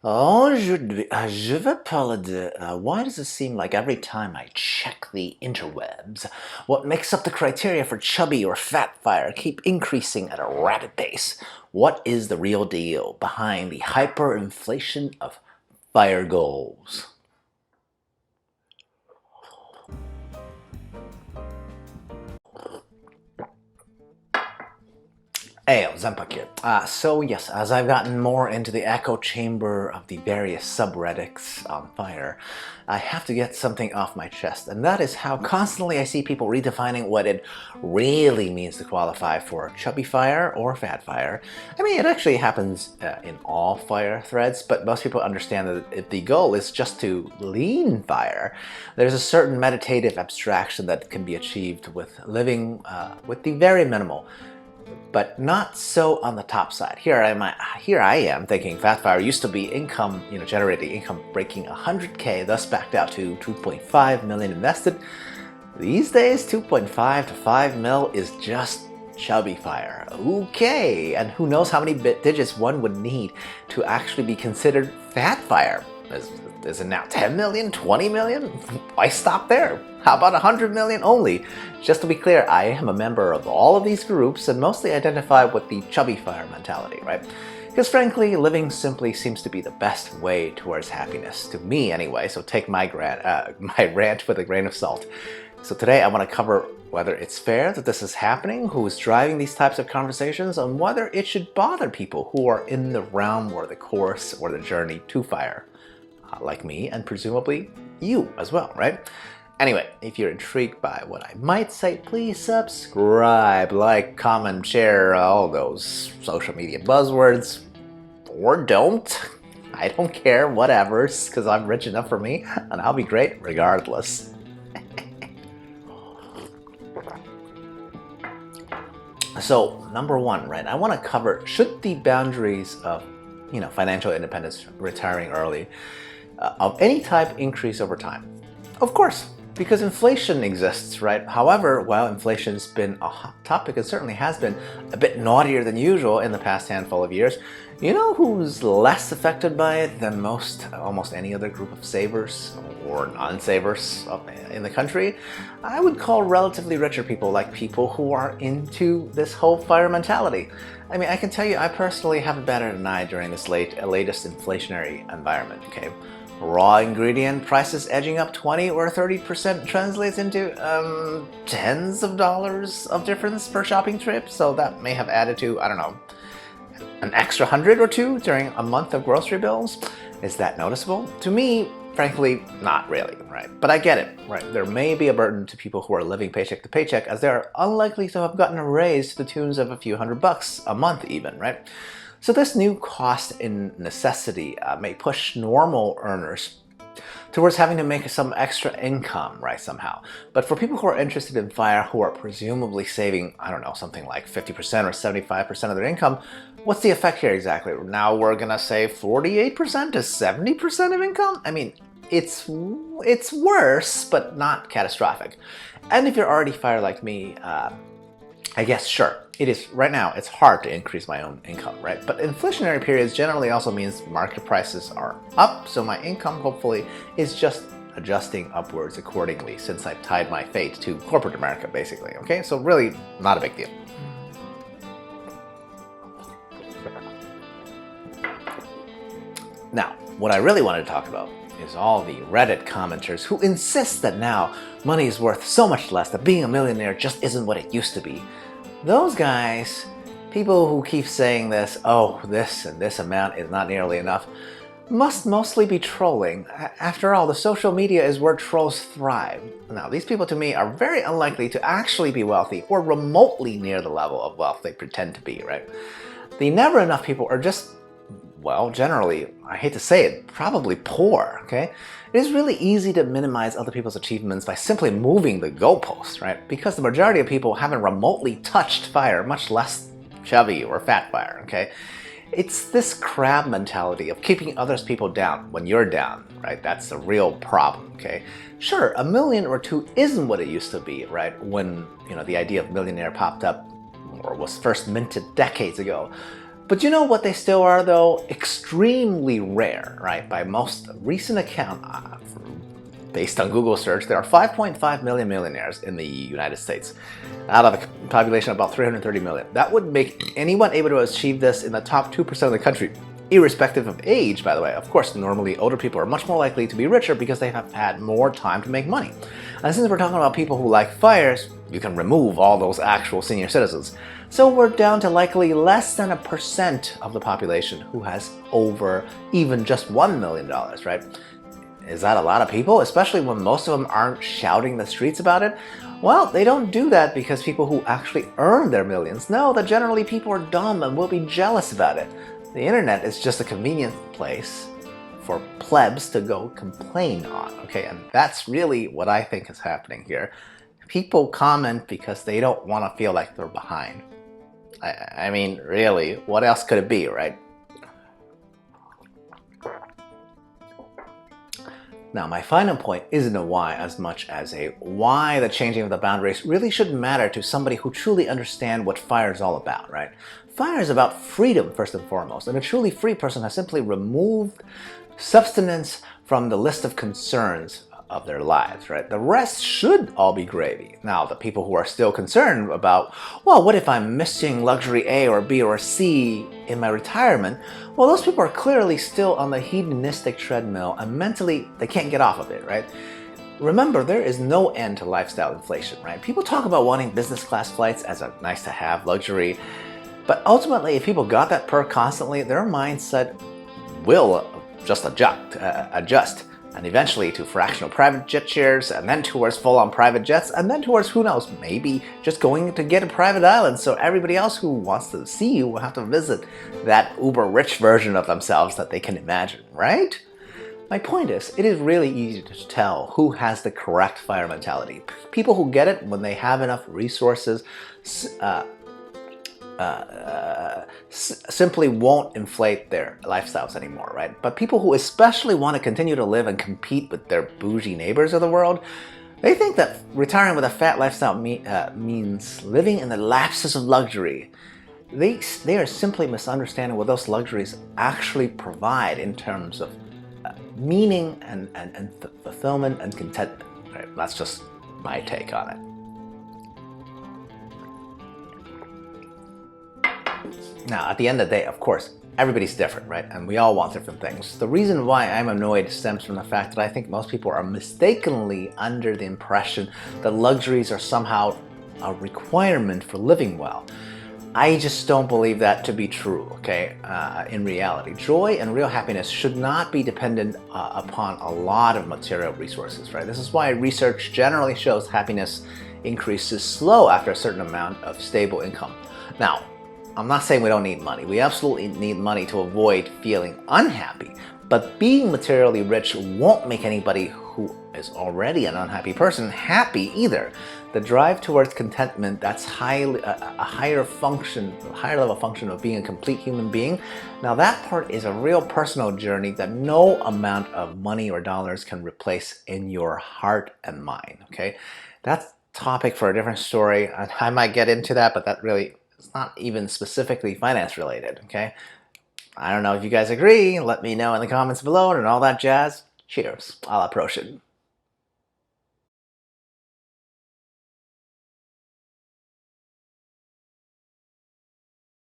Oh, je veux parler de why does it seem like every time I check the interwebs, what makes up the criteria for chubby or fatfire keep increasing at a rapid pace? What is the real deal behind the hyperinflation of fire goals? Hey, XenPuck here. So yes, as I've gotten more into the echo chamber of the various subreddits on fire, I have to get something off my chest, and that is how constantly I see people redefining what it really means to qualify for chubby fire or fat fire. I mean, it actually happens in all fire threads, but most people understand that if the goal is just to lean fire, there's a certain meditative abstraction that can be achieved with living with the very minimal, but not so on the top side. Here I am thinking fatfire used to be income, generating income breaking 100K, thus backed out to 2.5 million invested. These days, 2.5 to 5 mil is just chubby fire. Okay, and who knows how many digits one would need to actually be considered fat fire. Is it now 10 million, 20 million? Why stop there? How about 100 million only? Just to be clear, I am a member of all of these groups and mostly identify with the chubby fire mentality, right? Because frankly, living simply seems to be the best way towards happiness, to me anyway, so take my rant with a grain of salt. So today I want to cover whether it's fair that this is happening, who's driving these types of conversations, and whether it should bother people who are in the realm or the course or the journey to fire. Like me, and presumably you as well, right? Anyway, if you're intrigued by what I might say, please subscribe, like, comment, share, all those social media buzzwords. Or don't. I don't care, whatever, because I'm rich enough for me, and I'll be great regardless. So, number one, right, I want to cover, should the boundaries of, financial independence, retiring early, of any type increase over time? Of course, because inflation exists, right? However, while inflation's been a hot topic, it certainly has been a bit naughtier than usual in the past handful of years. You know who's less affected by it than almost any other group of savers or non-savers in the country? I would call relatively richer people, like people who are into this whole fire mentality. I mean, I can tell you, I personally have it better than I during this latest inflationary environment, okay? Raw ingredient prices edging up 20 or 30% translates into tens of dollars of difference per shopping trip. So that may have added to, I don't know, an extra 100 or two during a month of grocery bills. Is that noticeable? To me, frankly, not really, right? But I get it, right? There may be a burden to people who are living paycheck to paycheck, as they are unlikely to have gotten a raise to the tunes of a few $100 a month even, right? So this new cost in necessity may push normal earners towards having to make some extra income, right, somehow. But for people who are interested in fire, who are presumably saving, I don't know, something like 50% or 75% of their income, what's the effect here exactly? Now we're gonna save 48% to 70% of income? I mean, it's worse, but not catastrophic. And if you're already fire like me, I guess, sure, it is. Right now, it's hard to increase my own income, right? But inflationary periods generally also means market prices are up, so my income, hopefully, is just adjusting upwards accordingly, since I've tied my fate to corporate America, basically, okay? So really, not a big deal. Now, what I really wanted to talk about is all the Reddit commenters who insist that now money is worth so much less, that being a millionaire just isn't what it used to be. Those guys, people who keep saying this, oh, this and this amount is not nearly enough, must mostly be trolling. After all, the social media is where trolls thrive. Now, these people to me are very unlikely to actually be wealthy or remotely near the level of wealth they pretend to be, right? The never enough people are just, well, generally, I hate to say it, probably poor, okay? It is really easy to minimize other people's achievements by simply moving the goalposts, right? Because the majority of people haven't remotely touched fire, much less chubby or fat fire, okay? It's this crab mentality of keeping others people down when you're down, right? That's the real problem, okay? Sure, a million or two isn't what it used to be, right? When, the idea of millionaire popped up or was first minted decades ago. But you know what they still are, though? Extremely rare, right? By most recent account, based on Google search, there are 5.5 million millionaires in the United States, out of a population of about 330 million. That would make anyone able to achieve this in the top 2% of the country, irrespective of age, by the way. Of course, normally older people are much more likely to be richer because they have had more time to make money. And since we're talking about people who like fires, you can remove all those actual senior citizens. So we're down to likely less than 1% of the population who has over even just $1 million, right? Is that a lot of people, especially when most of them aren't shouting the streets about it? Well, they don't do that because people who actually earn their millions know that generally people are dumb and will be jealous about it. The internet is just a convenient place for plebs to go complain on, okay? And that's really what I think is happening here. People comment because they don't want to feel like they're behind. I mean, really, what else could it be, right? Now, my final point isn't a why as much as a why the changing of the boundaries really should matter to somebody who truly understands what fire is all about, right? Fire is about freedom, first and foremost, and a truly free person has simply removed substance from the list of concerns of their lives, right? The rest should all be gravy. Now, the people who are still concerned about, well, what if I'm missing luxury A or B or C in my retirement? Well, those people are clearly still on the hedonistic treadmill and mentally they can't get off of it, right? Remember, there is no end to lifestyle inflation, right? People talk about wanting business class flights as a nice to have luxury, but ultimately, if people got that perk constantly, their mindset will just adjust. And eventually to fractional private jet shares, and then towards full-on private jets, and then towards, who knows, maybe just going to get a private island so everybody else who wants to see you will have to visit that uber-rich version of themselves that they can imagine, right? My point is, it is really easy to tell who has the correct fire mentality. People who get it when they have enough resources simply won't inflate their lifestyles anymore, right? But people who especially want to continue to live and compete with their bougie neighbors of the world, they think that retiring with a fat lifestyle means living in the lapses of luxury. They are simply misunderstanding what those luxuries actually provide in terms of meaning and fulfillment and contentment, right? That's just my take on it. Now, at the end of the day, of course, everybody's different, right? And we all want different things. The reason why I'm annoyed stems from the fact that I think most people are mistakenly under the impression that luxuries are somehow a requirement for living well. I just don't believe that to be true, okay? In reality, joy and real happiness should not be dependent upon a lot of material resources, right? This is why research generally shows happiness increases slow after a certain amount of stable income. Now, I'm not saying we don't need money. We absolutely need money to avoid feeling unhappy. But being materially rich won't make anybody who is already an unhappy person happy either. The drive towards contentment, that's a higher level function of being a complete human being. Now that part is a real personal journey that no amount of money or dollars can replace in your heart and mind, okay? That's a topic for a different story. I might get into that, but that really, it's not even specifically finance related, okay? I don't know if you guys agree. Let me know in the comments below and all that jazz. Cheers. A la prochaine.